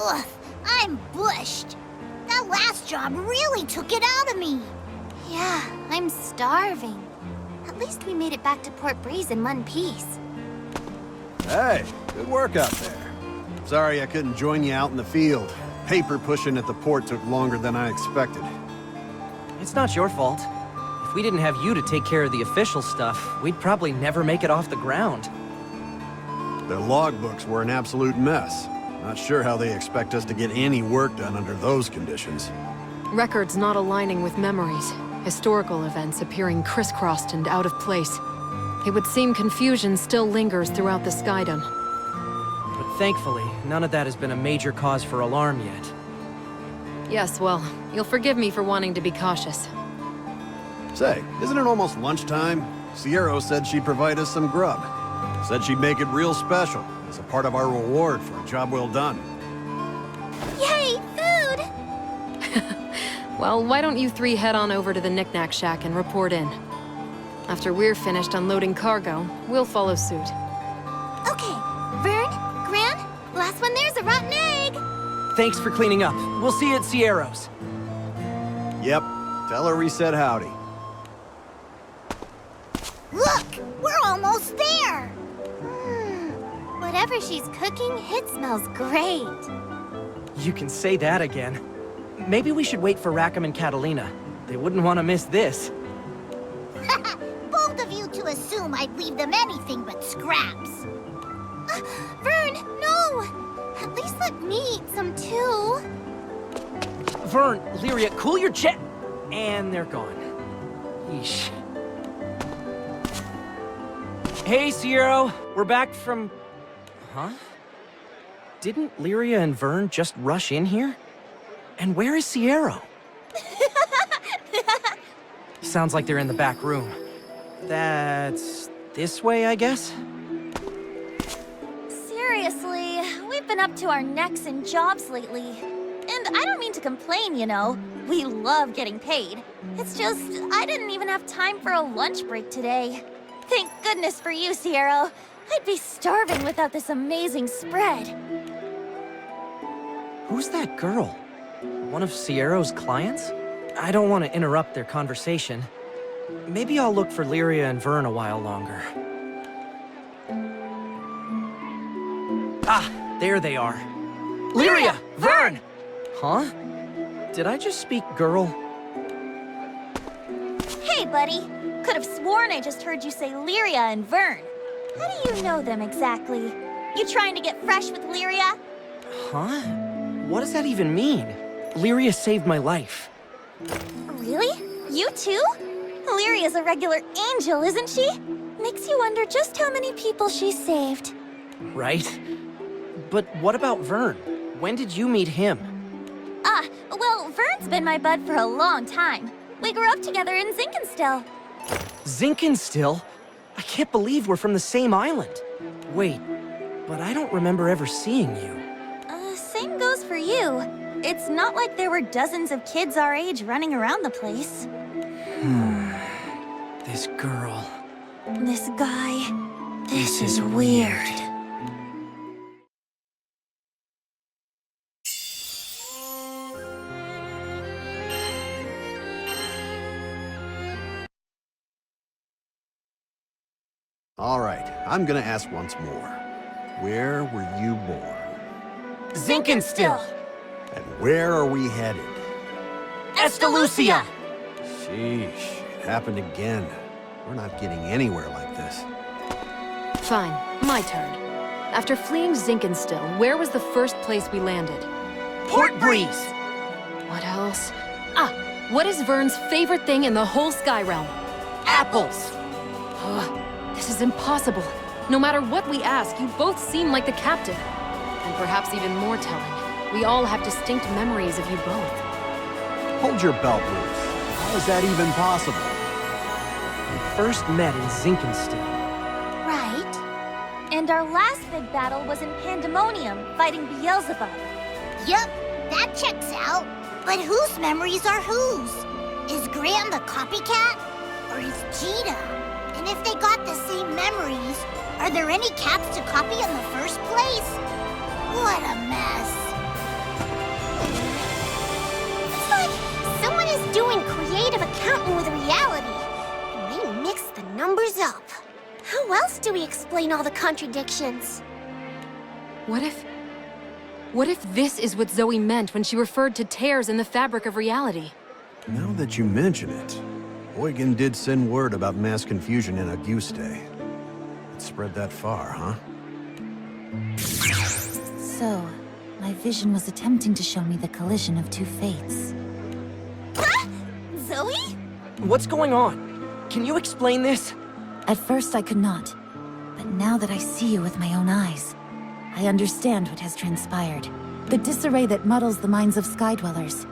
Ugh, I'm bushed. That last job really took it out of me. Yeah, I'm starving. At least we made it back to Port Breeze in one piece. Hey, good work out there. Sorry I couldn't join you out in the field. Paper pushing at the port took longer than I expected. It's not your fault. If we didn't have you to take care of the official stuff, we'd probably never make it off the ground. Their logbooks were an absolute mess. Not sure how they expect us to get any work done under those conditions. Records not aligning with memories. Historical events appearing crisscrossed and out of place. It would seem confusion still lingers throughout the skydom. But thankfully, none of that has been a major cause for alarm yet. Yes, well, you'll forgive me for wanting to be cautious. Say, isn't it almost lunchtime? Sierra said she'd provide us some grub. Said she'd make it real special, as a part of our reward for a job well done. Yay, food! Well, why don't you three head on over to the Knick-Knack Shack and report in? After we're finished unloading cargo, we'll follow suit. Okay, Vern, Gran, last one there's a rotten egg! Thanks for cleaning up. We'll see you at Sierra's. Yep, tell her we said howdy. Look, we're almost there. Whatever she's cooking, it smells great. You can say that again. Maybe we should wait for Rackham and Katalina. They wouldn't want to miss this. Bold of you to assume I'd leave them anything but scraps. Vern, no! At least let me eat some too. Vern, Lyria, cool your jet! And they're gone. Yeesh. Hey, Sierra! We're back from... Huh? Didn't Lyria and Vern just rush in here? And where is Sierra? Sounds like they're in the back room. That's... this way, I guess? Seriously, we've been up to our necks in jobs lately. And I don't mean to complain, you know. We love getting paid. It's just, I didn't even have time for a lunch break today. Thank goodness for you, Sierra. I'd be starving without this amazing spread. Who's that girl? One of Sierra's clients? I don't want to interrupt their conversation. Maybe I'll look for Lyria and Vern a while longer. Ah, there they are. Lyria! Vern! Huh? Did I just speak girl? Hey, buddy. Could have sworn I just heard you say Lyria and Vern. How do you know them exactly? You trying to get fresh with Lyria? Huh? What does that even mean? Lyria saved my life. Really? You too? Lyria's a regular angel, isn't she? Makes you wonder just how many people she saved. Right? But what about Vern? When did you meet him? Well, Vern's been my bud for a long time. We grew up together in Zinkenstill. Zinkenstill? I can't believe we're from the same island. Wait, but I don't remember ever seeing you. Same goes for you. It's not like there were dozens of kids our age running around the place. This girl. This guy. This is weird. All right, I'm gonna ask once more. Where were you born? Zinkenstill! And where are we headed? Estalucia! Sheesh, it happened again. We're not getting anywhere like this. Fine, my turn. After fleeing Zinkenstill, where was the first place we landed? Port Breeze! What else? What is Vern's favorite thing in the whole Sky Realm? Apples! This is impossible. No matter what we ask, you both seem like the captain. And perhaps even more telling, we all have distinct memories of you both. Hold your belt loose. How is that even possible? We first met in Zinkenstill. Right. And our last big battle was in Pandemonium, fighting Beelzebub. Yup, that checks out. But whose memories are whose? Is Gran the copycat? Or is djeeta? And if they got the same memories, are there any cats to copy in the first place? What a mess. What? Someone is doing creative accounting with reality. And they mix the numbers up. How else do we explain all the contradictions? What if this is what Zoe meant when she referred to tears in the fabric of reality? Now that you mention it, Eugen did send word about mass confusion in Auguste. It spread that far, huh? So, my vision was attempting to show me the collision of two fates. Huh? Zoe? What's going on? Can you explain this? At first I could not, but now that I see you with my own eyes, I understand what has transpired. The disarray that muddles the minds of Skydwellers.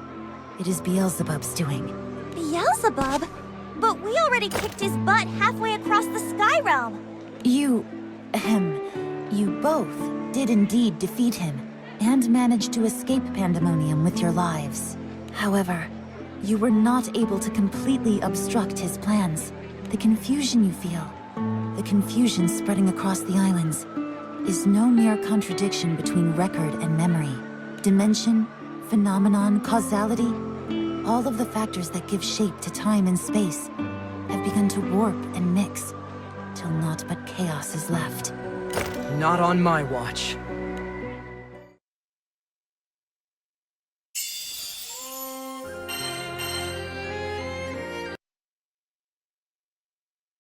It is Beelzebub's doing. Beelzebub? But we already kicked his butt halfway across the Sky Realm. You both did indeed defeat him, and managed to escape Pandemonium with your lives. However, you were not able to completely obstruct his plans. The confusion you feel, the confusion spreading across the islands, is no mere contradiction between record and memory. Dimension, phenomenon, causality, all of the factors that give shape to time and space have begun to warp and mix, till naught but chaos is left. Not on my watch.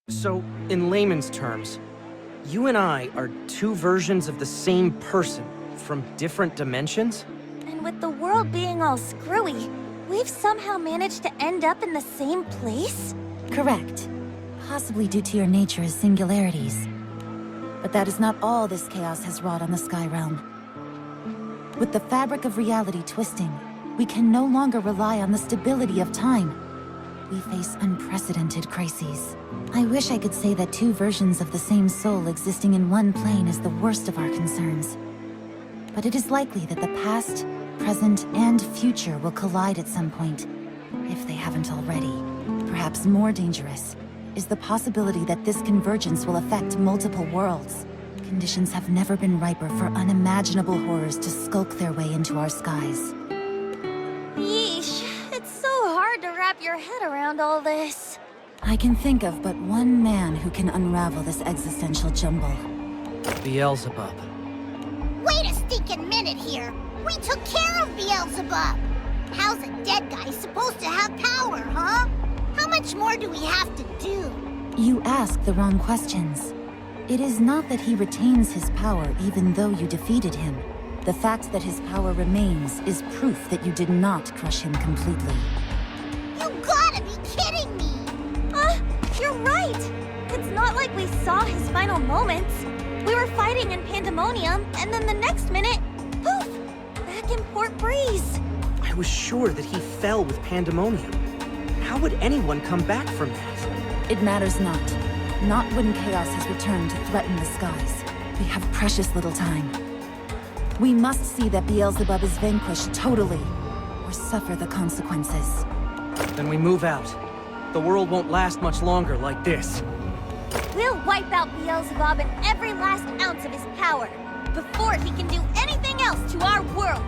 So, in layman's terms, you and I are two versions of the same person from different dimensions? And with the world being all screwy, we've somehow managed to end up in the same place? Correct. Possibly due to your nature as singularities. But that is not all this chaos has wrought on the Sky Realm. With the fabric of reality twisting, we can no longer rely on the stability of time. We face unprecedented crises. I wish I could say that two versions of the same soul existing in one plane is the worst of our concerns. But it is likely that the past, present, and future will collide at some point, if they haven't already. Perhaps more dangerous is the possibility that this convergence will affect multiple worlds. Conditions have never been riper for unimaginable horrors to skulk their way into our skies. Yeesh, it's so hard to wrap your head around all this. I can think of but one man who can unravel this existential jumble. Beelzebub. Wait a stinking minute here. We took care of Beelzebub. How's a dead guy supposed to have power, huh? How much more do we have to do? You ask the wrong questions. It is not that he retains his power even though you defeated him. The fact that his power remains is proof that you did not crush him completely. You gotta be kidding me! You're right! It's not like we saw his final moments. We were fighting in Pandemonium, and then the next minute, poof! Back in Port Breeze. I was sure that he fell with Pandemonium. How would anyone come back from that? It matters not. Not when chaos has returned to threaten the skies. We have precious little time. We must see that Beelzebub is vanquished totally, or suffer the consequences. Then we move out. The world won't last much longer like this. We'll wipe out Beelzebub and every last ounce of his power, before he can do anything else to our world!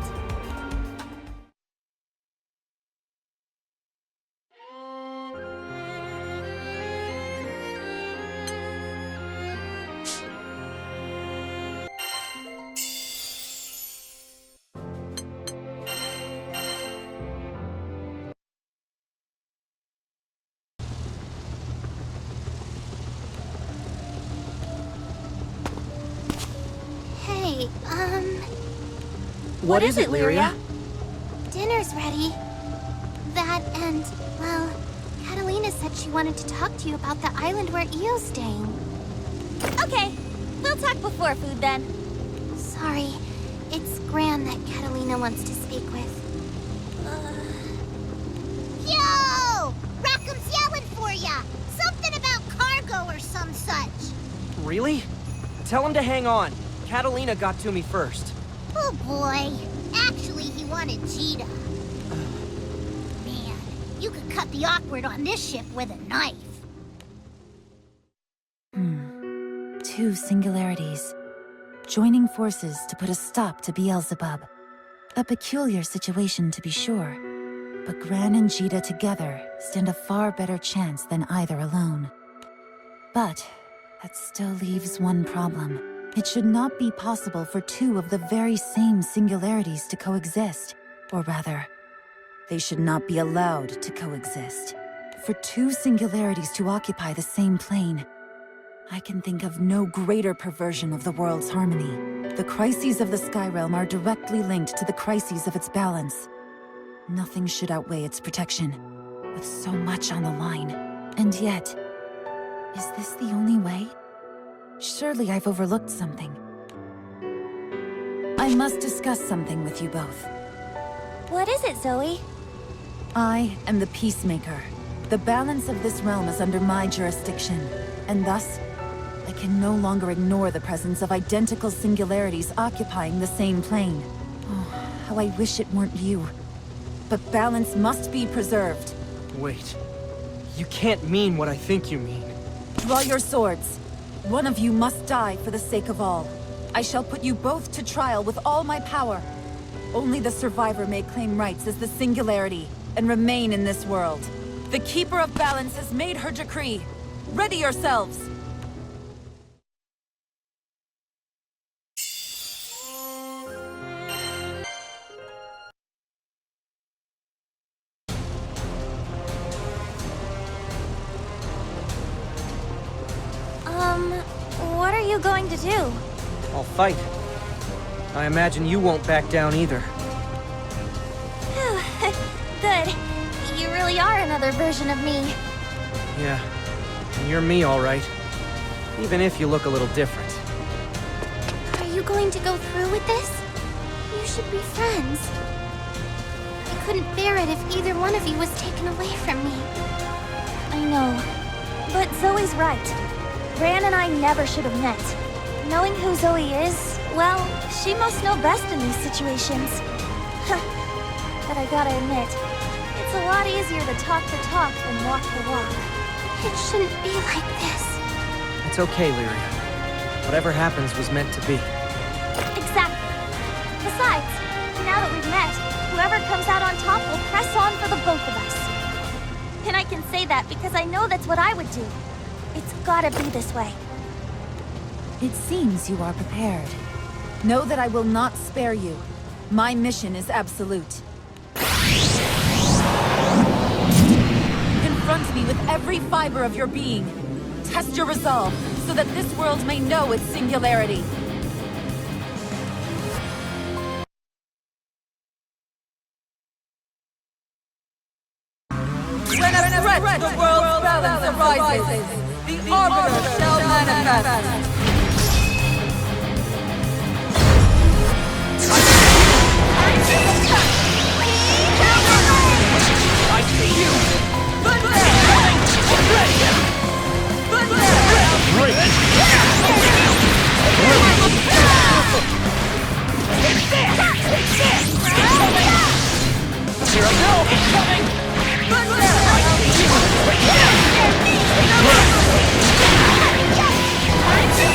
Hey, What is it, Lyria? dinner's ready. That and, well, Katalina said she wanted to talk to you about the island where Io's staying. Okay, we'll talk before food then. Sorry, it's Gran that Katalina wants to speak with. Yo! Rackham's yelling for ya! Something about cargo or some such. Really? Tell him to hang on. Katalina got to me first. Oh boy. Actually, he wanted djeeta. Man, you could cut the awkward on this ship with a knife. Two singularities, joining forces to put a stop to Beelzebub. A peculiar situation, to be sure. But Gran and djeeta together stand a far better chance than either alone. But that still leaves one problem. It should not be possible for two of the very same singularities to coexist. Or rather, they should not be allowed to coexist. For two singularities to occupy the same plane, I can think of no greater perversion of the world's harmony. The crises of the Sky Realm are directly linked to the crises of its balance. Nothing should outweigh its protection, with so much on the line. And yet, is this the only way? Surely I've overlooked something. I must discuss something with you both. What is it, Zoe? I am the Peacemaker. The balance of this realm is under my jurisdiction, and thus, I can no longer ignore the presence of identical singularities occupying the same plane. Oh, how I wish it weren't you. But balance must be preserved. Wait. You can't mean what I think you mean. Draw your swords. One of you must die for the sake of all. I shall put you both to trial with all my power. Only the survivor may claim rights as the singularity and remain in this world. The Keeper of Balance has made her decree. Ready yourselves! What are you going to do? I'll fight. I imagine you won't back down either. Good. You really are another version of me. Yeah. And you're me, all right. Even if you look a little different. Are you going to go through with this? You should be friends. I couldn't bear it if either one of you was taken away from me. I know. But Zoe's right. Gran and I never should have met. Knowing who Zoe is, well, she must know best in these situations. But I gotta admit, it's a lot easier to talk the talk than walk the walk. It shouldn't be like this. It's okay, Lyria. Whatever happens was meant to be. Exactly. Besides, now that we've met, whoever comes out on top will press on for the both of us. And I can say that because I know that's what I would do. It's gotta be this way. It seems you are prepared. Know that I will not spare you. My mission is absolute. Confront me with every fiber of your being. Test your resolve, so that this world may know its singularity. When a threat to the world's balance arises, the Arbiter shall manifest. I see you! Here I go! It's coming! I see you!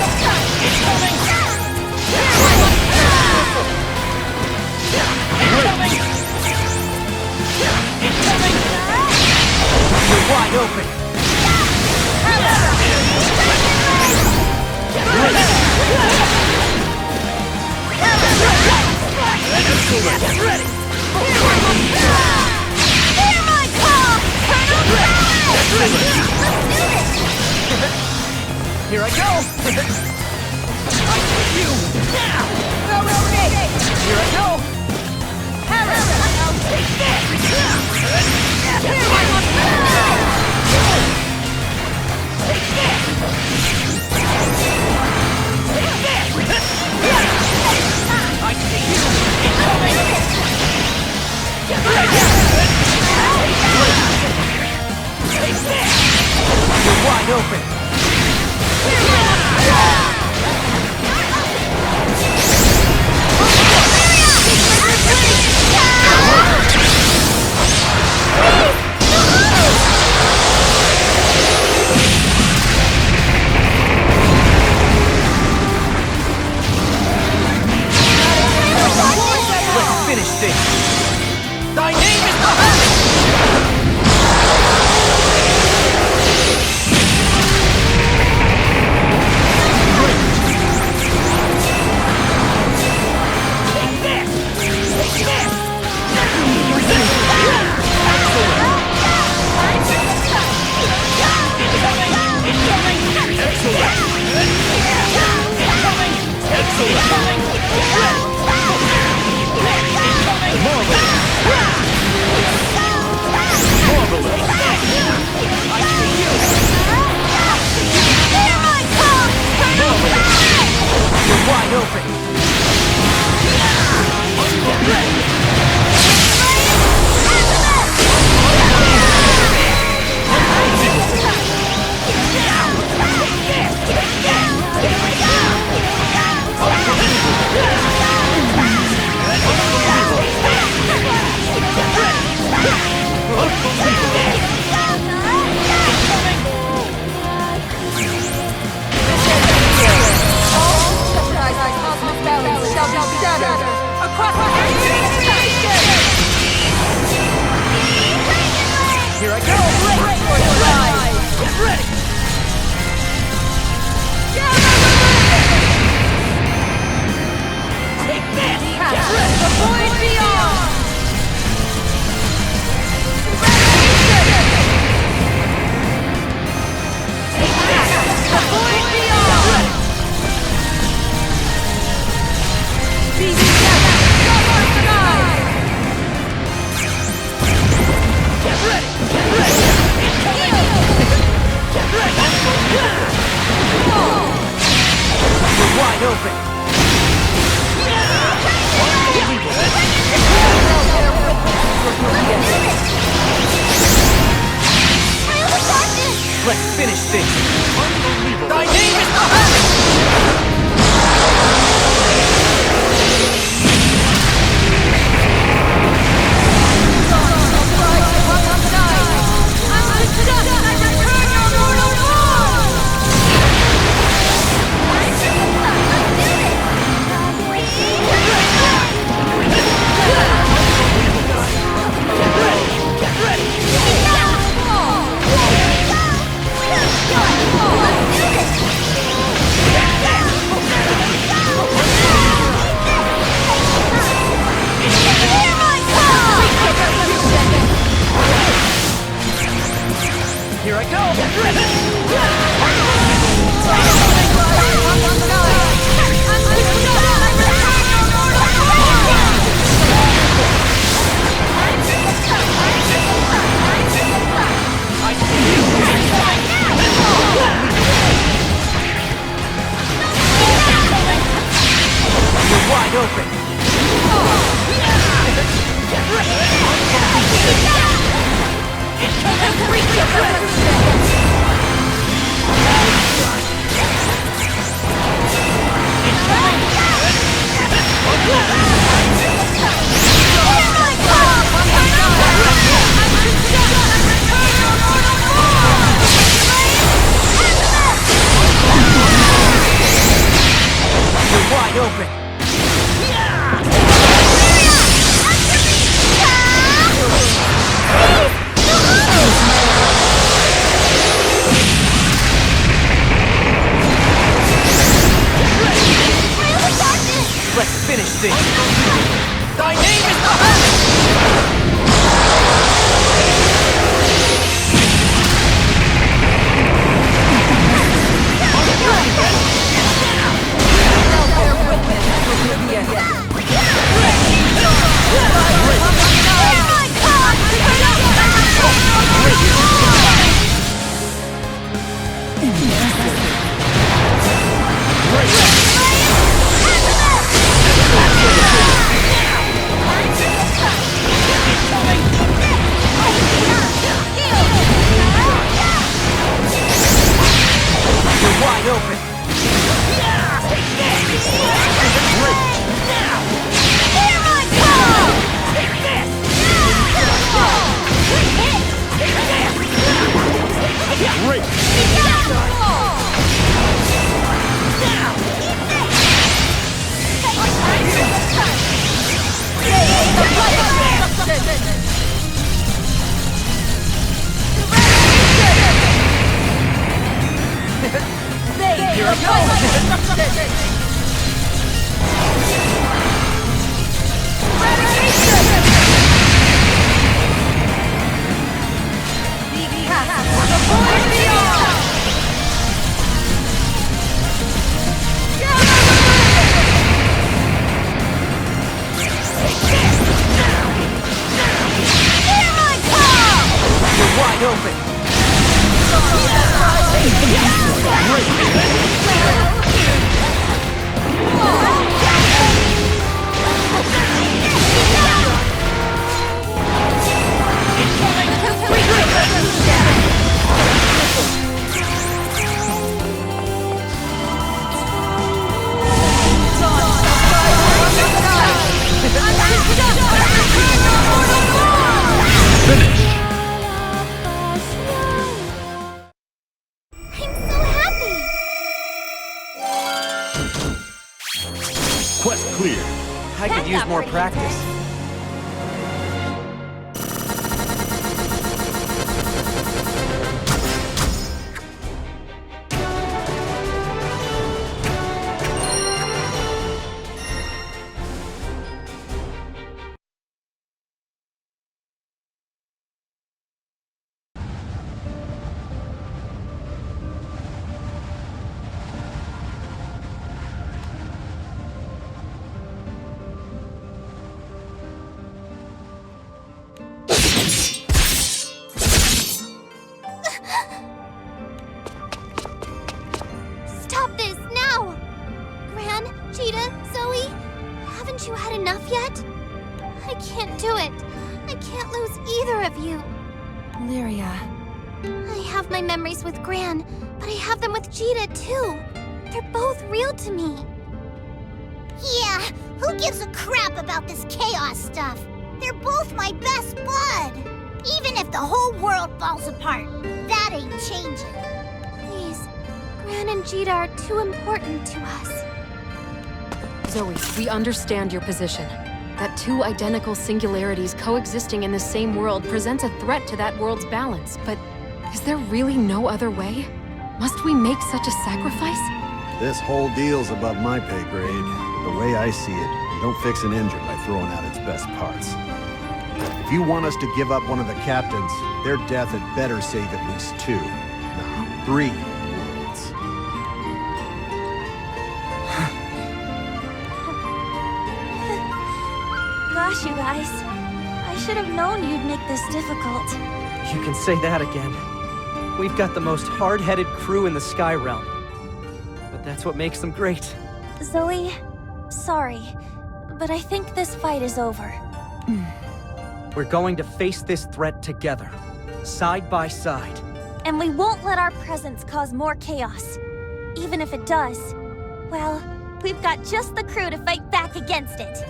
Here I go! Ready for the ride! Get ready! Take this! Get ready! The void beyond! Take this! The void beyond! Beast cover the sky! Get ready! Get ready! Get ready! You're wide open! Let's finish this! Unbelievable! Thy name is bahamut! Here I go! Get ready! I see you! You're wide open! Get ready! You're wide open! Let's finish this! Thy name is bahamut! Quest clear. I could use more practice. Stop this, now! Gran, Djeeta, Zoe, haven't you had enough yet? I can't do it. I can't lose either of you. Lyria. I have my memories with Gran, but I have them with Djeeta, too. They're both real to me. Yeah, who gives a crap about this chaos stuff? They're both my best bud. Even if the whole world falls apart, that ain't changing. Please, Gran and Djeeta are too important to us. Zoe, we understand your position. That two identical singularities coexisting in the same world presents a threat to that world's balance, but is there really no other way? Must we make such a sacrifice? This whole deal's above my pay grade. But the way I see it, you don't fix an engine by throwing out its best parts. If you want us to give up one of the captains, their death had better save at least 2. No, 3 worlds. Gosh, you guys. I should have known you'd make this difficult. You can say that again. We've got the most hard-headed crew in the Sky Realm. But that's what makes them great. Zoe, sorry, but I think this fight is over. We're going to face this threat together, side by side. And we won't let our presence cause more chaos. Even if it does, well, we've got just the crew to fight back against it.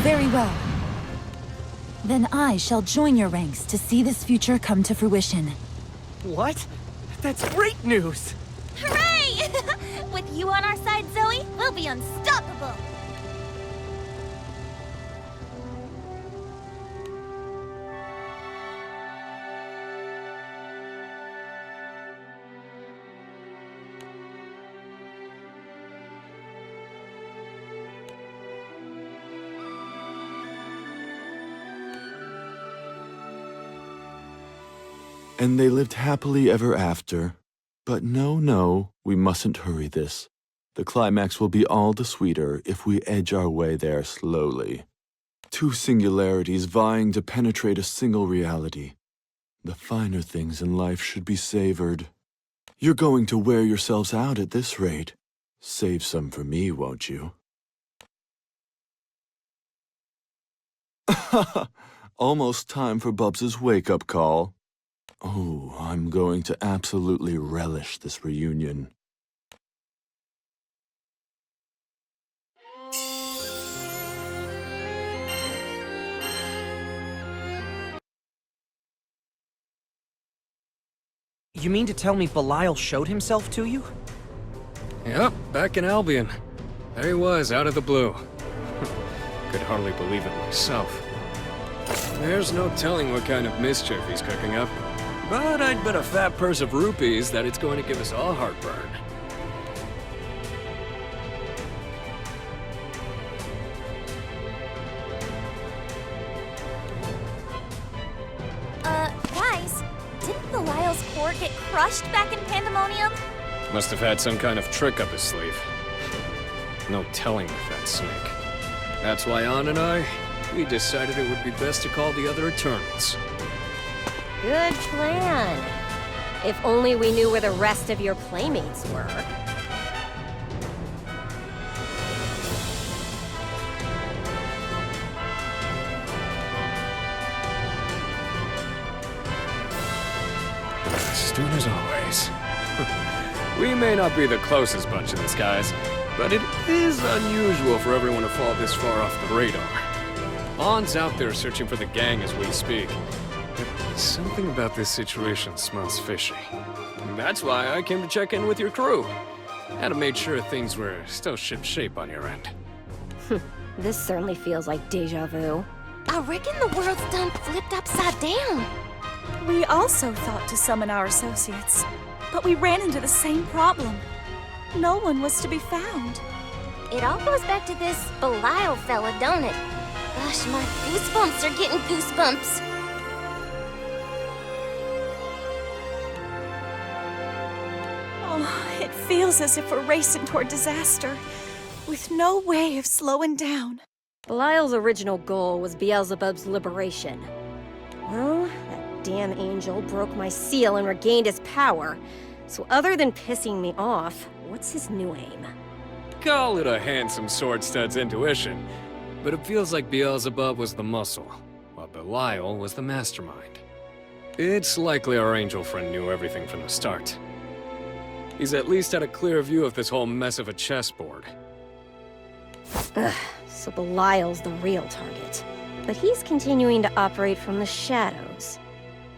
Very well. Then I shall join your ranks to see this future come to fruition. What? That's great news! Hooray! With you on our side, Zoe, we'll be unstoppable. And they lived happily ever after. But no, we mustn't hurry this. The climax will be all the sweeter if we edge our way there slowly. 2 singularities vying to penetrate a single reality. The finer things in life should be savored. You're going to wear yourselves out at this rate. Save some for me, won't you? Almost time for Bubs' wake-up call. Oh, I'm going to absolutely relish this reunion. You mean to tell me Belial showed himself to you? Yep, back in Albion. There he was, out of the blue. Could hardly believe it myself. There's no telling what kind of mischief he's cooking up. But I'd bet a fat purse of rupees that it's going to give us all heartburn. Guys, didn't Belial's core get crushed back in Pandemonium? Must have had some kind of trick up his sleeve. No telling with that snake. That's why Ann and I, we decided it would be best to call the other Eternals. Good plan. If only we knew where the rest of your playmates were. Astute as always. We may not be the closest bunch in the skies, but it is unusual for everyone to fall this far off the radar. Ann's out there searching for the gang as we speak. But something about this situation smells fishy. That's why I came to check in with your crew. Had to make sure things were still shipshape on your end. This certainly feels like deja vu. I reckon the world's done flipped upside down. We also thought to summon our associates, but we ran into the same problem. No one was to be found. It all goes back to this Belial fella, don't it? Gosh, my goosebumps are getting goosebumps. Oh, it feels as if we're racing toward disaster, with no way of slowing down. Belial's original goal was Beelzebub's liberation. Well, that damn angel broke my seal and regained his power. So other than pissing me off, what's his new aim? Call it a handsome sword stud's intuition, but it feels like Beelzebub was the muscle, while Belial was the mastermind. It's likely our angel friend knew everything from the start. He's at least had a clear view of this whole mess of a chessboard. Ugh, so Belial's the real target. But he's continuing to operate from the shadows.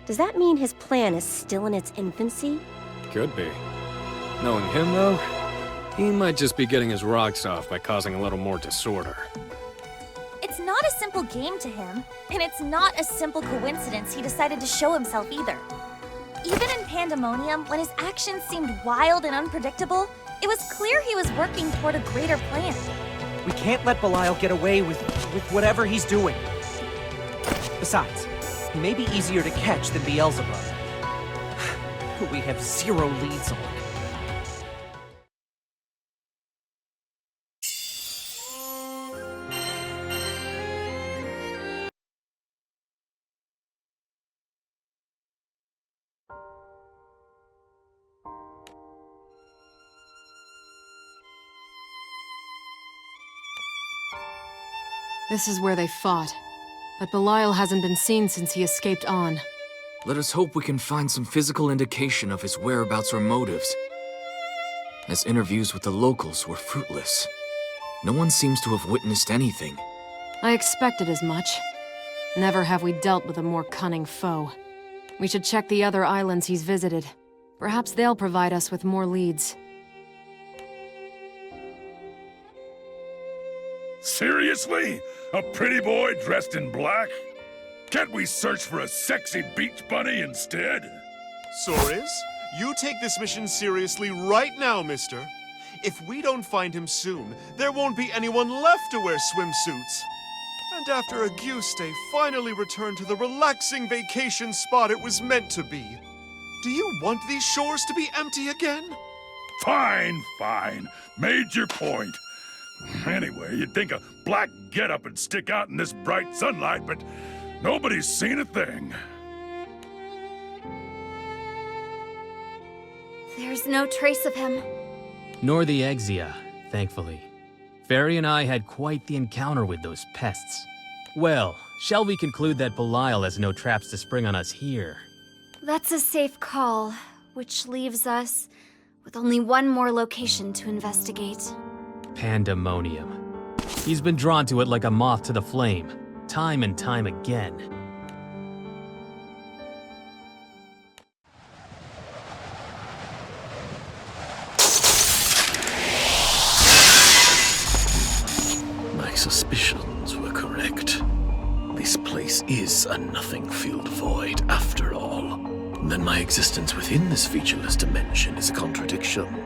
Does that mean his plan is still in its infancy? Could be. Knowing him, though, he might just be getting his rocks off by causing a little more disorder. It's not a simple game to him, and it's not a simple coincidence he decided to show himself either. Even in Pandemonium, when his actions seemed wild and unpredictable, it was clear he was working toward a greater plan. We can't let Belial get away with whatever he's doing. Besides, he may be easier to catch than Beelzebub, who we have zero leads on. This is where they fought. But Belial hasn't been seen since he escaped on. Let us hope we can find some physical indication of his whereabouts or motives, as interviews with the locals were fruitless. No one seems to have witnessed anything. I expected as much. Never have we dealt with a more cunning foe. We should check the other islands he's visited. Perhaps they'll provide us with more leads. Seriously? A pretty boy dressed in black? Can't we search for a sexy beach bunny instead? Soris, you take this mission seriously right now, mister. If we don't find him soon, there won't be anyone left to wear swimsuits. And after a goose day finally returned to the relaxing vacation spot it was meant to be, do you want these shores to be empty again? Fine, fine. Made your point. Anyway, you'd think a black getup would stick out in this bright sunlight, but nobody's seen a thing. There's no trace of him. Nor the Exia, thankfully. Fairy and I had quite the encounter with those pests. Well, shall we conclude that Belial has no traps to spring on us here? That's a safe call, which leaves us with only one more location to investigate. Pandemonium. He's been drawn to it like a moth to the flame, time and time again. My suspicions were correct. This place is a nothing-filled void, after all. Then my existence within this featureless dimension is a contradiction.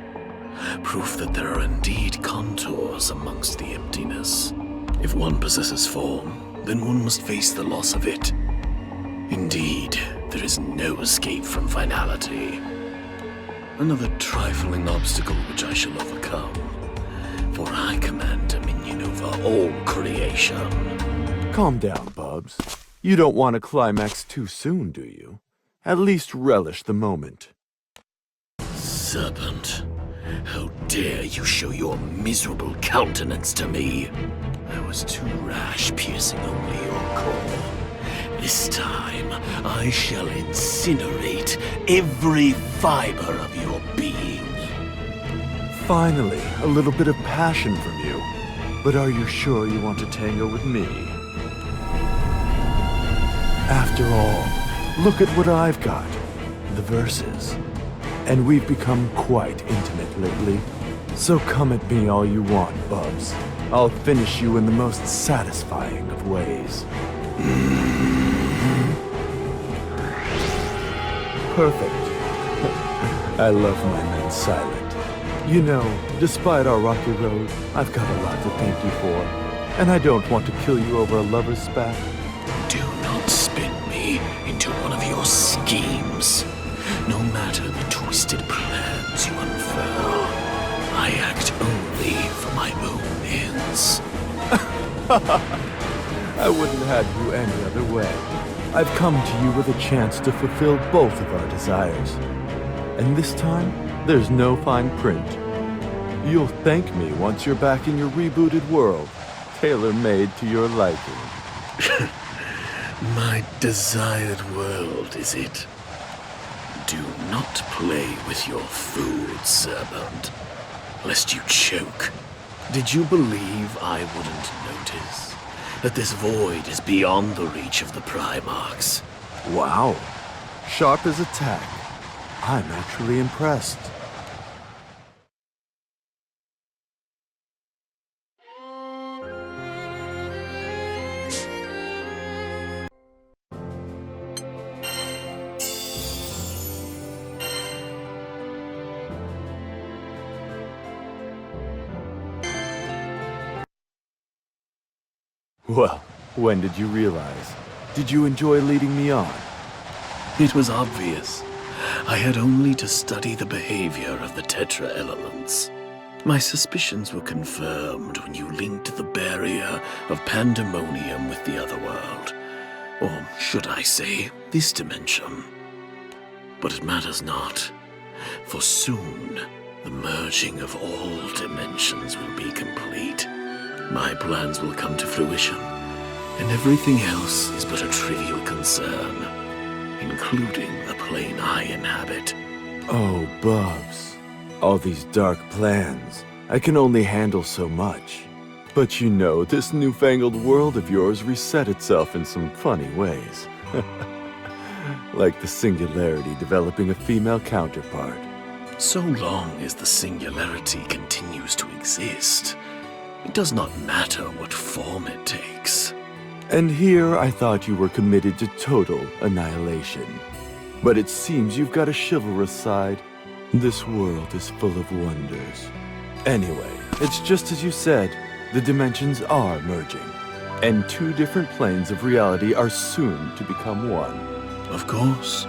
Proof that there are indeed contours amongst the emptiness. If one possesses form, then one must face the loss of it. Indeed, there is no escape from finality. Another trifling obstacle which I shall overcome. For I command dominion over all creation. Calm down, Bubs. You don't want to climax too soon, do you? At least relish the moment. Serpent. How dare you show your miserable countenance to me? I was too rash, piercing only your core. This time, I shall incinerate every fiber of your being. Finally, a little bit of passion from you. But are you sure you want to tango with me? After all, look at what I've got. The verses. and we've become quite intimate lately. So come at me all you want, Bubs. I'll finish you in the most satisfying of ways. Perfect. I love my men silent. You know, despite our rocky road, I've got a lot to thank you for. And I don't want to kill you over a lover's spat. Do not spin me into one of your schemes. No matter the twisted plans you unfurl, I act only for my own ends. I wouldn't have you any other way. I've come to you with a chance to fulfill both of our desires. And this time, there's no fine print. You'll thank me once you're back in your rebooted world, tailor-made to your liking. My desired world, is it? Do not play with your food, servant, lest you choke. Did you believe I wouldn't notice that this void is beyond the reach of the Primarchs? Wow. Sharp as a tack. I'm actually impressed. Well, when did you realize? Did you enjoy leading me on? It was obvious. I had only to study the behavior of the Tetra elements. My suspicions were confirmed when you linked the barrier of pandemonium with the other world. Or should I say, this dimension. But it matters not, for soon the merging of all dimensions will be complete. My plans will come to fruition, and everything else is but a trivial concern, including the plane I inhabit. Oh, Bubs. All these dark plans. I can only handle so much. But you know, this newfangled world of yours reset itself in some funny ways. Like the singularity developing a female counterpart. So long as the singularity continues to exist, it does not matter what form it takes. And here I thought you were committed to total annihilation. But it seems you've got a chivalrous side. This world is full of wonders. Anyway, it's just as you said. The dimensions are merging. And two different planes of reality are soon to become one. Of course.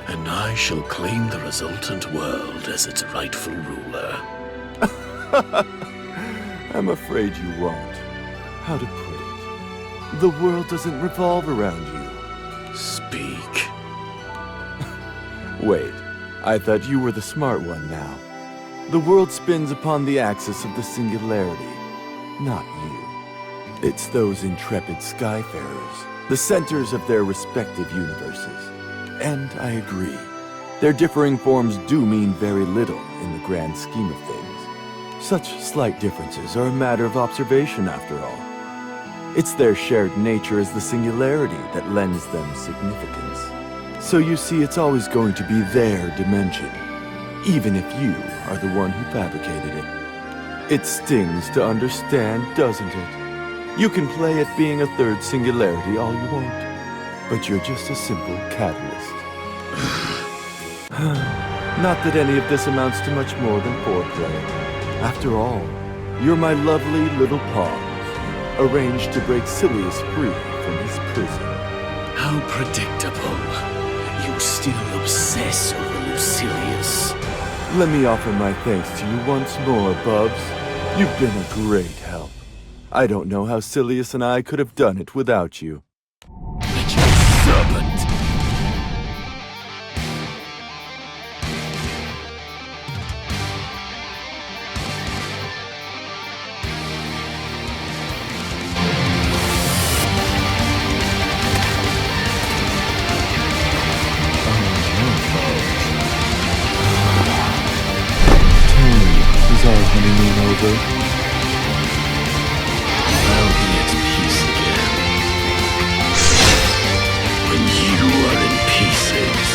And I shall claim the resultant world as its rightful ruler. I'm afraid you won't. How to put it? The world doesn't revolve around you. Speak. Wait, I thought you were the smart one now. The world spins upon the axis of the singularity, not you. It's those intrepid skyfarers, the centers of their respective universes. And I agree. Their differing forms do mean very little in the grand scheme of things. Such slight differences are a matter of observation, after all. It's their shared nature as the singularity that lends them significance. So you see, it's always going to be their dimension, even if you are the one who fabricated it. It stings to understand, doesn't it? You can play at being a third singularity all you want, but you're just a simple catalyst. Not that any of this amounts to much more than foreplay. After all, you're my lovely little pawns, arranged to break Silius free from his prison. How predictable. You still obsess over Lucilius. Let me offer my thanks to you once more, Bubs. You've been a great help. I don't know how Silius and I could have done it without you. Wretched serpent! Is our honeymoon over? I'll be at peace again. When you are in pieces.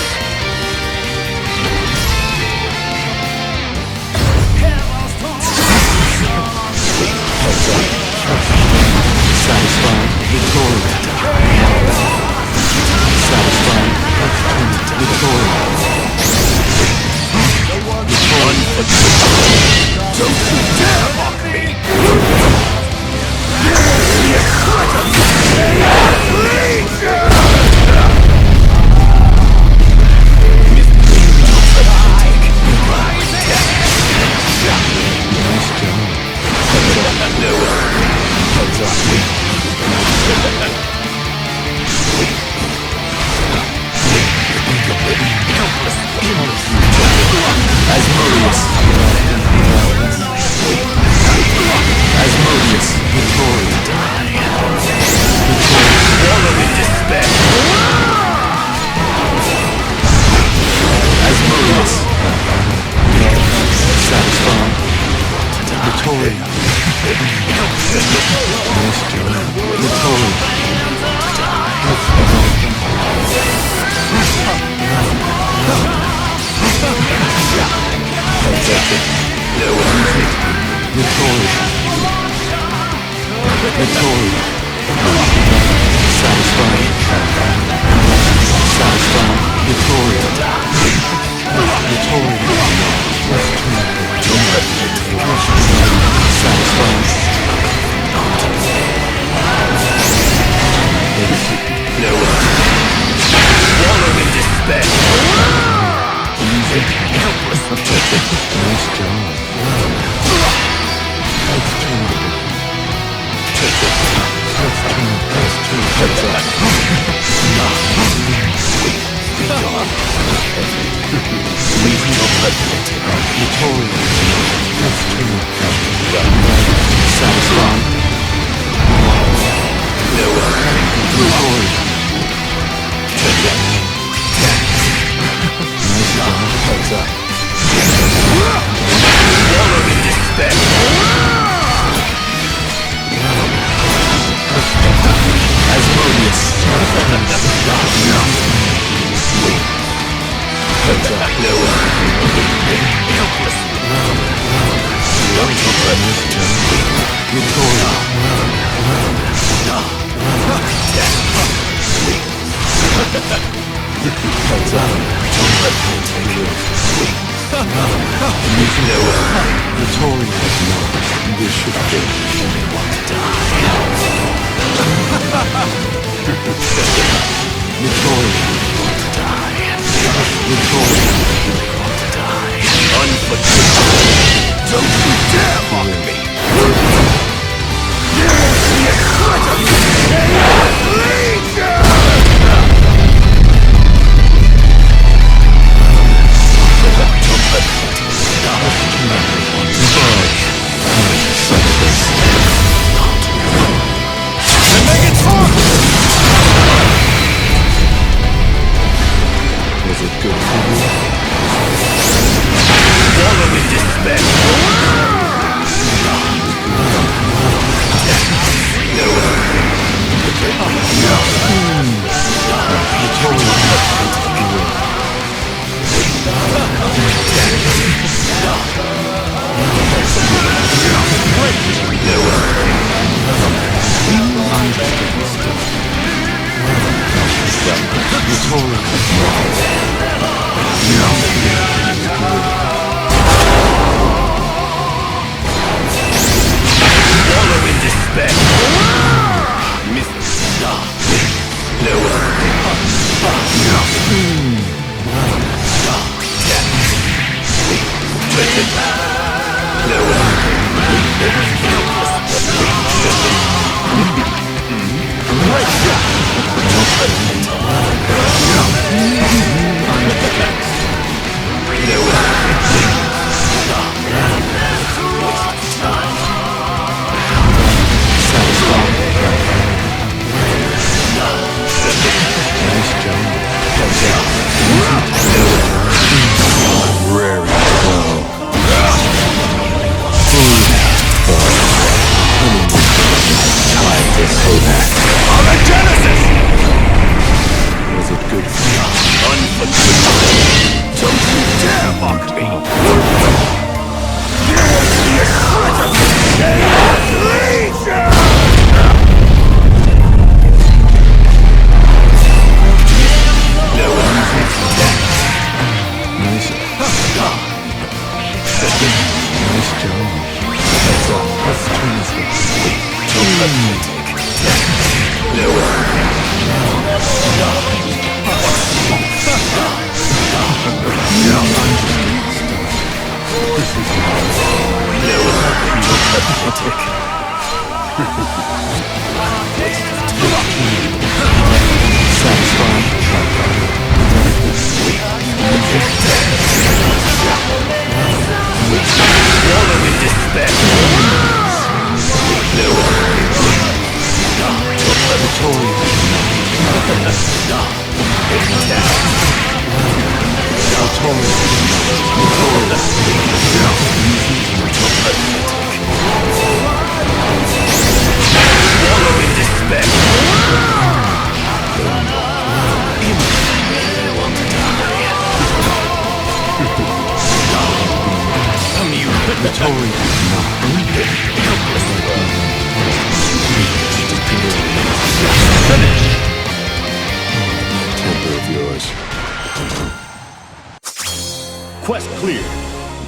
Quest clear.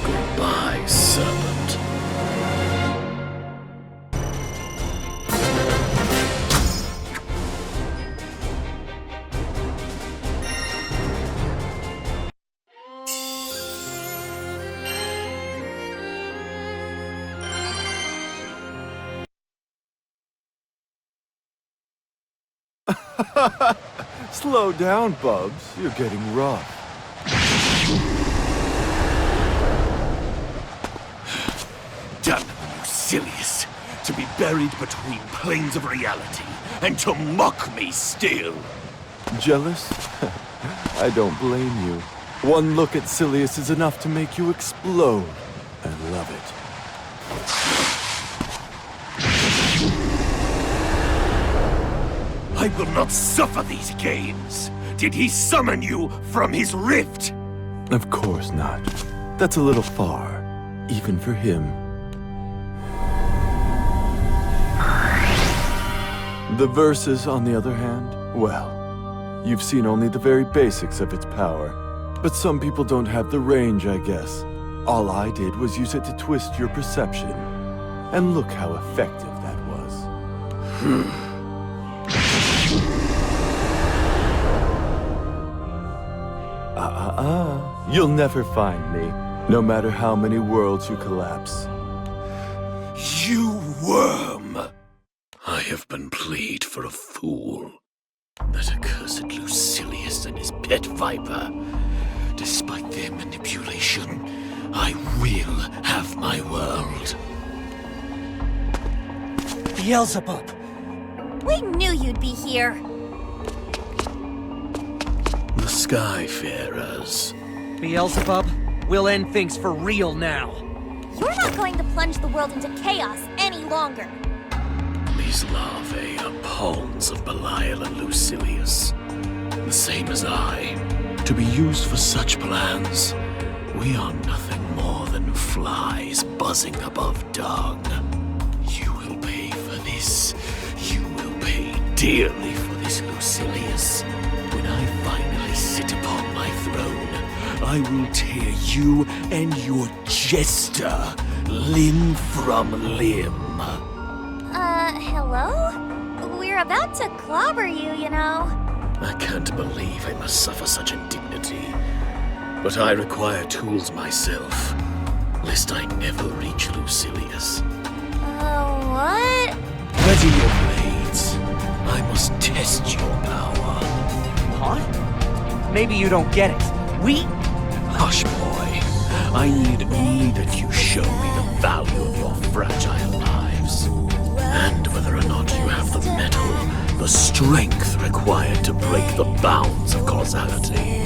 Goodbye, serpent. Slow down, Bubs. You're getting rough. Damn you, silliest! To be buried between planes of reality, and to mock me still! Jealous? I don't blame you. One look at Silius is enough to make you explode. I love it. I will not suffer these games! Did he summon you from his rift? Of course not. That's a little far, even for him. The verses, on the other hand, well, you've seen only the very basics of its power. But some people don't have the range, I guess. All I did was use it to twist your perception. And look how effective that was. You'll never find me, no matter how many worlds you collapse. You worm! I have been played for a fool. That accursed Lucilius and his pet viper. Despite their manipulation, I will have my world. Beelzebub! We knew you'd be here. The Skyfarers. Beelzebub, we'll end things for real now. You're not going to plunge the world into chaos any longer. These larvae are pawns of Belial and Lucilius. The same as I. To be used for such plans, we are nothing more than flies buzzing above dung. You will pay for this. You will pay dearly for this, Lucilius. When I finally sit upon my throne, I will tear you and your jester limb from limb. Hello? We're about to clobber you, you know. I can't believe I must suffer such indignity. But I require tools myself, lest I never reach Lucilius. What? Ready your blades. I must test your power. Huh? Maybe you don't get it. Hush, boy. I need only that you show me the value of your fragile lives. And whether or not you have the metal, the strength required to break the bounds of causality.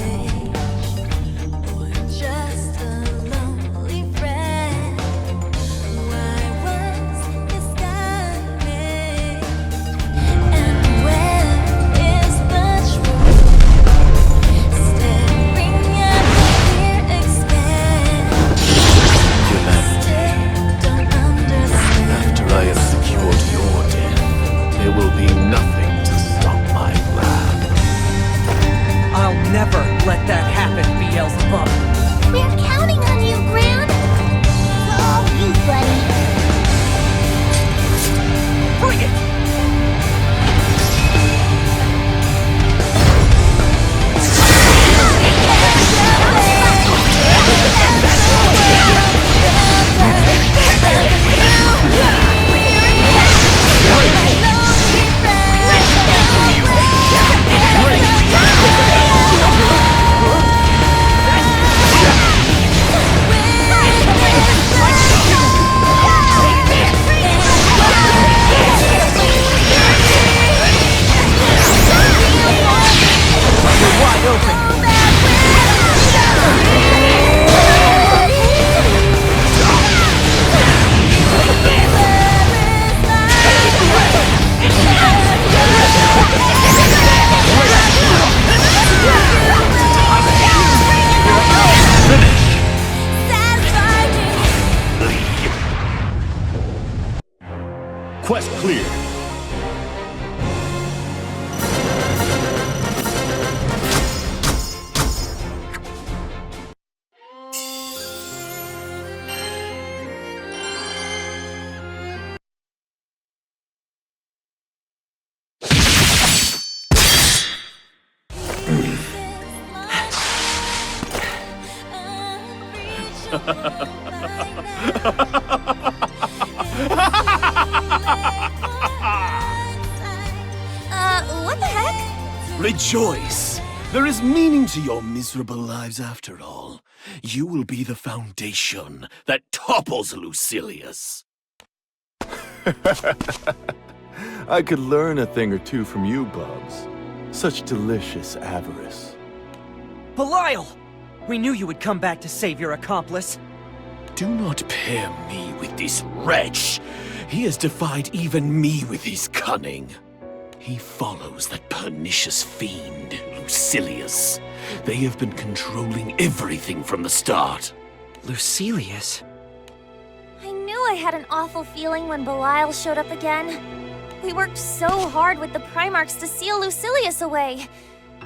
Never Quest clear. What the heck? Rejoice! There is meaning to your miserable lives after all. You will be the foundation that topples Lucilius. I could learn a thing or two from you, Bubs. Such delicious avarice. Belial! We knew you would come back to save your accomplice. Do not pair me with this wretch. He has defied even me with his cunning. He follows that pernicious fiend, Lucilius. They have been controlling everything from the start. Lucilius? I knew I had an awful feeling when Belial showed up again. We worked so hard with the Primarchs to seal Lucilius away.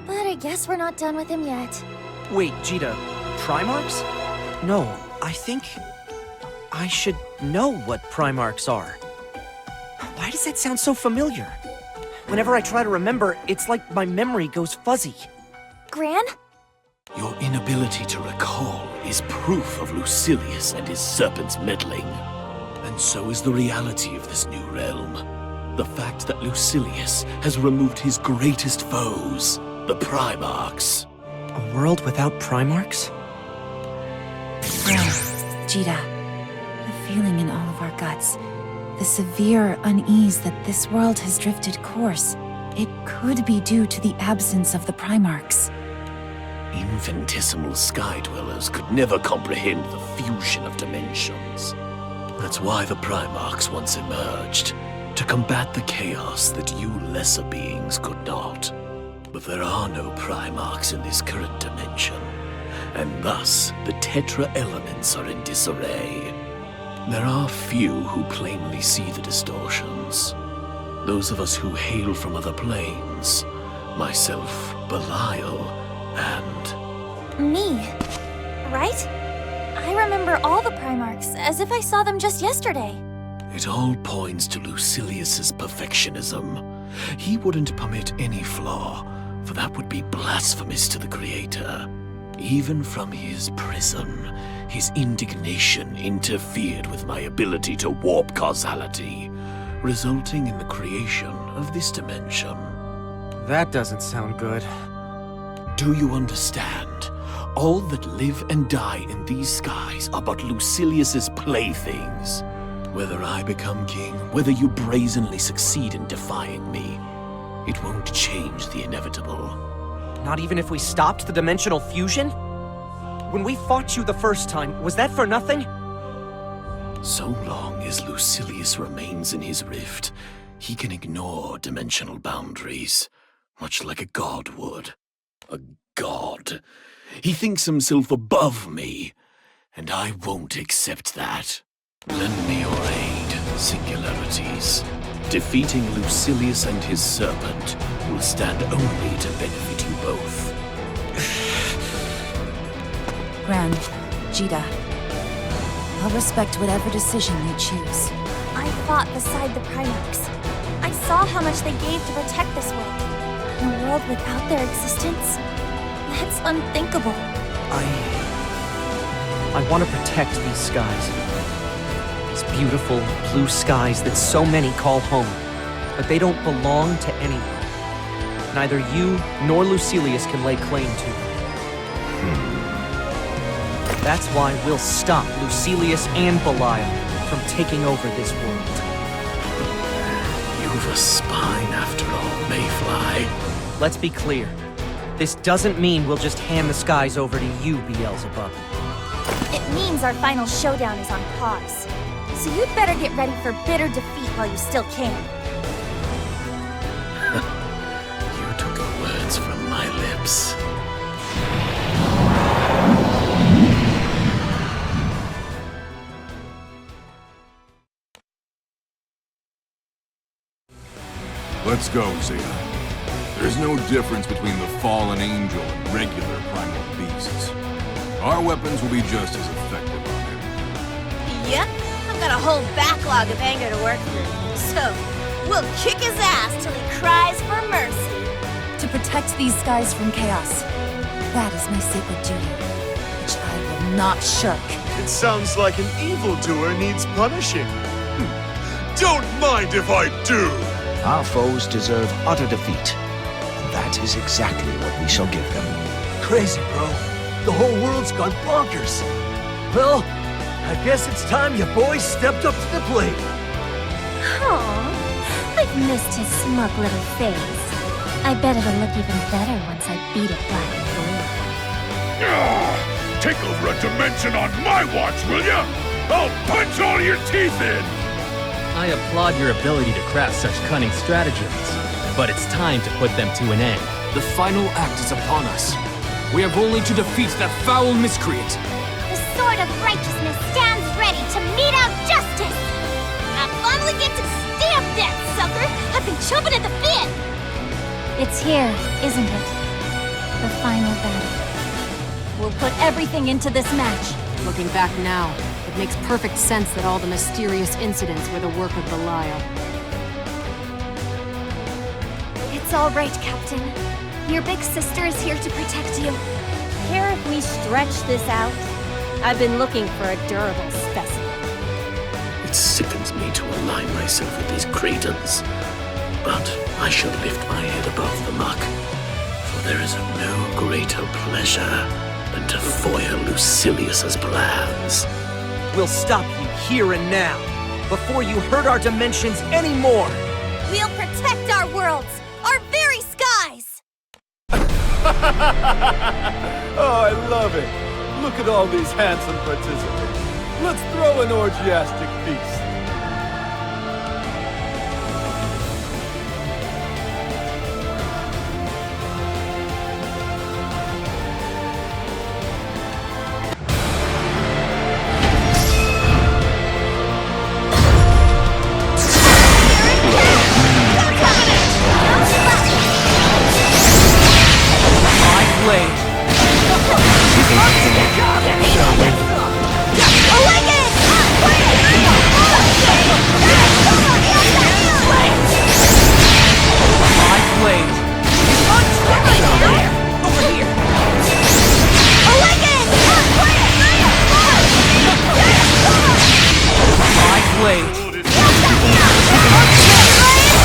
But I guess we're not done with him yet. Wait, Djeeta, Primarchs? No, I think I should know what Primarchs are. Why does that sound so familiar? Whenever I try to remember, it's like my memory goes fuzzy. Gran? Your inability to recall is proof of Lucilius and his serpent's meddling. And so is the reality of this new realm. The fact that Lucilius has removed his greatest foes, the Primarchs. A world without Primarchs? Gran, Djeeta, the feeling in all of our guts, the severe unease that this world has drifted course, it could be due to the absence of the Primarchs. Infinitesimal sky dwellers could never comprehend the fusion of dimensions. That's why the Primarchs once emerged, to combat the chaos that you lesser beings could not. But there are no Primarchs in this current dimension, and thus the Tetra elements are in disarray. There are few who plainly see the distortions. Those of us who hail from other planes, myself, Belial, and... Me, right? I remember all the Primarchs, as if I saw them just yesterday. It all points to Lucilius's perfectionism. He wouldn't permit any flaw, for that would be blasphemous to the Creator. Even from his prison, his indignation interfered with my ability to warp causality, resulting in the creation of this dimension. That doesn't sound good. Do you understand? All that live and die in these skies are but Lucilius's playthings. Whether I become king, whether you brazenly succeed in defying me, it won't change the inevitable. Not even if we stopped the dimensional fusion? When we fought you the first time, was that for nothing? So long as Lucilius remains in his rift, he can ignore dimensional boundaries, much like a god would. A god. He thinks himself above me, and I won't accept that. Lend me your aid, singularities. Defeating Lucilius and his serpent will stand only to benefit you both. Gran, Djeeta, I'll respect whatever decision you choose. I fought beside the Primarchs. I saw how much they gave to protect this world. In a world without their existence? That's unthinkable. I want to protect these skies. These beautiful blue skies that so many call home. But they don't belong to anyone. Neither you nor Lucilius can lay claim to them. That's why we'll stop Lucilius and Belial from taking over this world. You've a spine after all, Mayfly. Let's be clear. This doesn't mean we'll just hand the skies over to you, Beelzebub. It means our final showdown is on pause. So you'd better get ready for bitter defeat while you still can. You took the words from my lips. Let's go, Zia. There's no difference between the fallen angel and regular primal beasts. Our weapons will be just as effective on him. Yep, I've got a whole backlog of anger to work through. So, we'll kick his ass till he cries for mercy. To protect these skies from chaos. That is my sacred duty, which I will not shirk. It sounds like an evildoer needs punishing. Don't mind if I do! Our foes deserve utter defeat. And that is exactly what we shall give them. Crazy, bro. The whole world's gone bonkers. Well, I guess it's time you boys stepped up to the plate. Aw, I've missed his smug little face. I bet it'll look even better once I beat it black and blue. Take over a dimension on my watch, will ya? I'll punch all your teeth in! I applaud your ability to craft such cunning stratagems, but it's time to put them to an end. The final act is upon us. We have only to defeat that foul miscreant. The sword of righteousness stands ready to mete out justice! I finally get to stamp that sucker! I've been chomping at the bit! It's here, isn't it? The final battle. We'll put everything into this match. Looking back now, it makes perfect sense that all the mysterious incidents were the work of Belial. It's all right, Captain. Your big sister is here to protect you. Care if we stretch this out? I've been looking for a durable specimen. It sickens me to align myself with these cretins. But I shall lift my head above the muck, for there is no greater pleasure than to foil Lucilius's plans. We'll stop you here and now, before you hurt our dimensions anymore! We'll protect our worlds, our very skies! Oh, I love it! Look at all these handsome participants. Let's throw an orgiastic feast.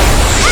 Away!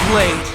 blade!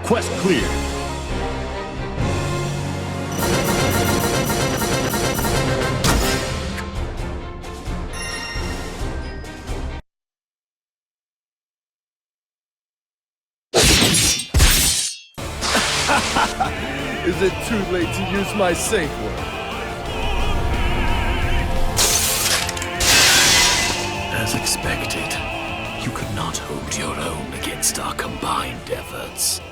Quest clear. Is it too late to use my safe word? As expected, you could not hold your own against our combined efforts.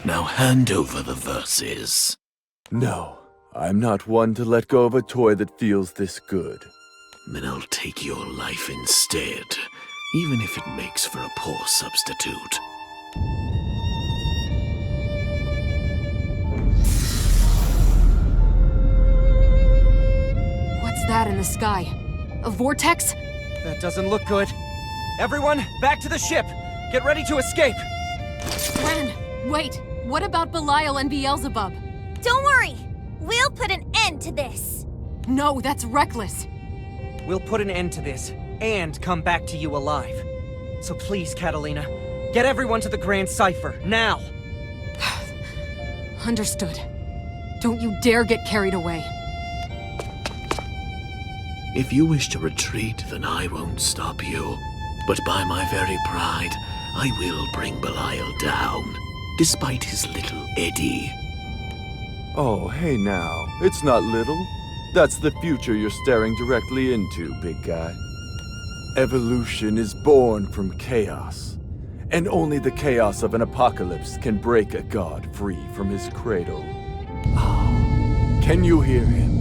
Now hand over the verses. No, I'm not one to let go of a toy that feels this good. Then I'll take your life instead, even if it makes for a poor substitute. What's that in the sky? A vortex? That doesn't look good. Everyone, back to the ship! Get ready to escape! Gran, wait! What about Belial and Beelzebub? Don't worry! We'll put an end to this! No, that's reckless! We'll put an end to this, and come back to you alive. So please, Katalina, get everyone to the Grand Cipher, now! Understood. Don't you dare get carried away. If you wish to retreat, then I won't stop you. But by my very pride, I will bring Belial down, despite his little eddy. Oh, hey now. It's not little. That's the future you're staring directly into, big guy. Evolution is born from chaos. And only the chaos of an apocalypse can break a god free from his cradle. Oh, can you hear him?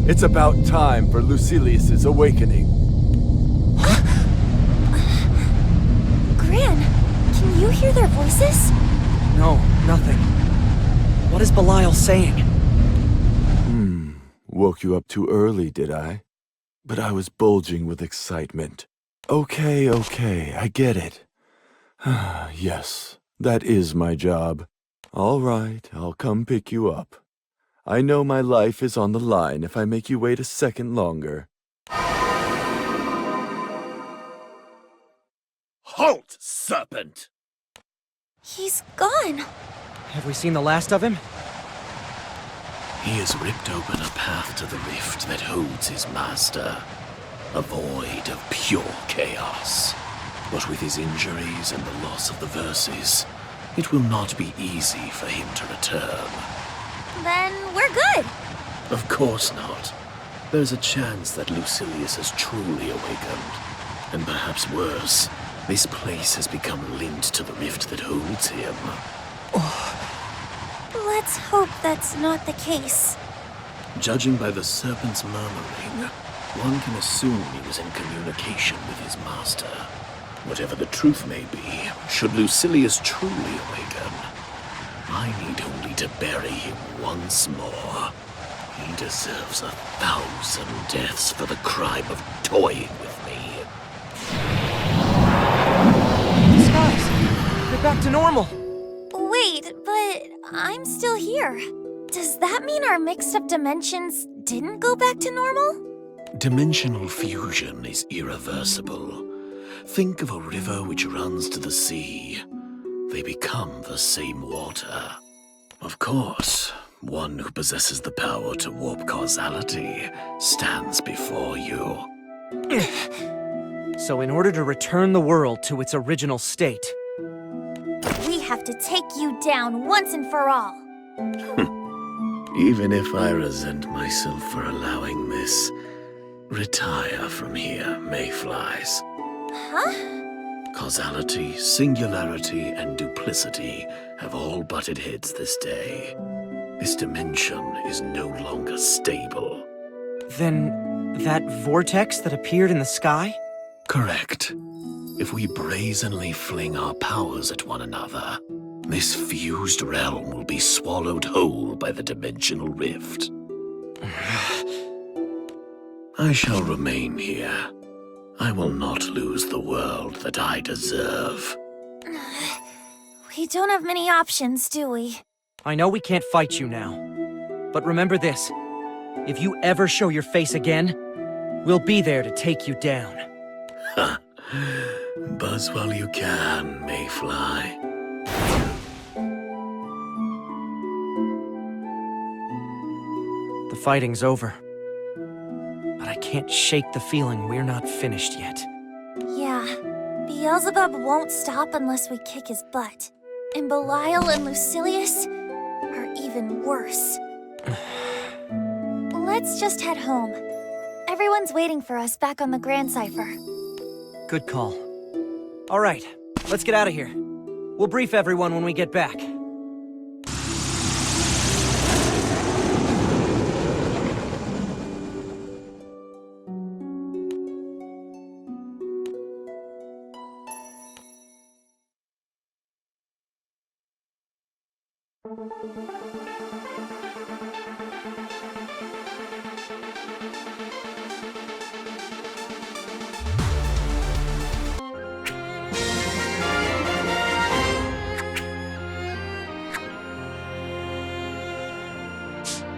It's about time for Lucilius's awakening. Gran, can you hear their voices? No, nothing. What is Belial saying? Woke you up too early, did I? But I was bulging with excitement. Okay, I get it. Yes, that is my job. All right, I'll come pick you up. I know my life is on the line if I make you wait a second longer. Halt, serpent! He's gone. Have we seen the last of him? He has ripped open a path to the rift that holds his master. A void of pure chaos. But with his injuries and the loss of the verses, it will not be easy for him to return. Then we're good. Of course not. There's a chance that Lucilius has truly awakened. And perhaps worse, this place has become linked to the rift that holds him. Let's hope that's not the case. Judging by the serpent's murmuring, one can assume he was in communication with his master. Whatever the truth may be, should Lucilius truly awaken, I need only to bury him once more. He deserves 1,000 deaths for the crime of toying with me. Skies! They're back to normal! Wait, but I'm still here. Does that mean our mixed-up dimensions didn't go back to normal? Dimensional fusion is irreversible. Think of a river which runs to the sea. They become the same water. Of course, one who possesses the power to warp causality stands before you. So in order to return the world to its original state, we have to take you down once and for all. Even if I resent myself for allowing this, retire from here, mayflies. Huh? Causality, singularity, and duplicity have all butted heads this day. This dimension is no longer stable. Then that vortex that appeared in the sky? Correct. If we brazenly fling our powers at one another, this fused realm will be swallowed whole by the dimensional rift. I shall remain here. I will not lose the world that I deserve. We don't have many options, do we? I know we can't fight you now. But remember this. If you ever show your face again, we'll be there to take you down. Ha! Buzz while you can, mayfly. The fighting's over. But I can't shake the feeling we're not finished yet. Yeah, Beelzebub won't stop unless we kick his butt. And Belial and Lucilius are even worse. Let's just head home. Everyone's waiting for us back on the Grand Cipher. Good call. All right, let's get out of here. We'll brief everyone when we get back.